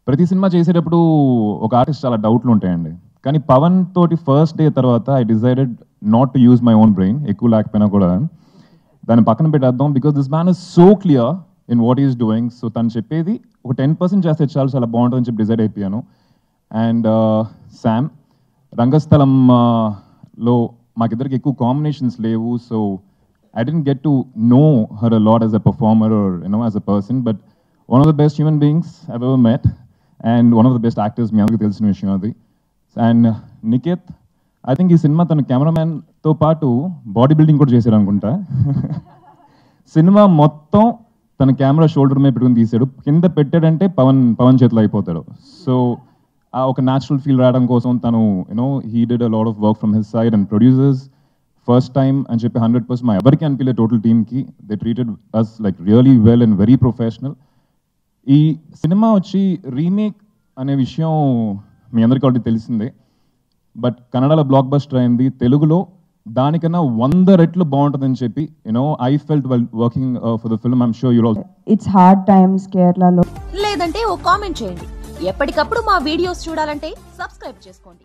ప్రతి సినిమా చేసేటప్పుడు ఒక ఆర్టిస్ట్ చాలా డౌట్లు ఉంటాయండి. కానీ పవన్ తోటి ఫస్ట్ డే తర్వాత I decided not to use my own brain, ఎక్కువ లేకపోయినా కూడా దాన్ని పక్కన పెట్టేద్దాం. Because this man is so clear in what is doing. So తను చెప్పేది ఒక 10% చేస్తే చాలా చాలా బాగుంటుందని చెప్పి డిసైడ్ అయిపోయాను. అండ్ శామ్ రంగస్థలంలో మాకిద్దరికి ఎక్కువ కాంబినేషన్స్ లేవు. So I didn't get to know her a lot as a performer or as a person, but one of the best human beings I've ever met and one of the best actors మీ అందరికీ తెలిసిన విషయం అది. And Niket, I think ఈ cinema తన కెమెరామ్యాన్తో పాటు body building కూడా చేశాడు అనుకుంటా. సినిమా మొత్తం తన కెమెరా షోల్డర్ మీద పెట్టుకుని తీసాడు. కింద పెట్టాడంటే పవన్ చేతిలో అయిపోతాడు. సో ఆ ఒక న్యాచురల్ ఫీల్ రావడం కోసం తను he did a lot of work from his side and producers. First time అని చెప్పి 100% మా ఎవరికి అనిపించలే టోటల్ టీమ్కి. They treated us like really well and very professional. ఈ సినిమా వచ్చి రీమేక్ అనే విషయం మీ అందరికీ ఆల్రెడీ తెలిసిందే. బట్ కన్నడలో బ్లాక్ బస్టర్ అయింది. తెలుగులో దానికన్నా 100 రెట్లు బాగుంటుందని చెప్పి I felt well working for the film. I'm sure you all. It's hard times కేరళలో. లేదంటే ఓ కామెంట్ చేయండి. ఎప్పటికప్పుడు మా వీడియోస్ చూడాలంటే సబ్స్క్రైబ్ చేసుకోండి.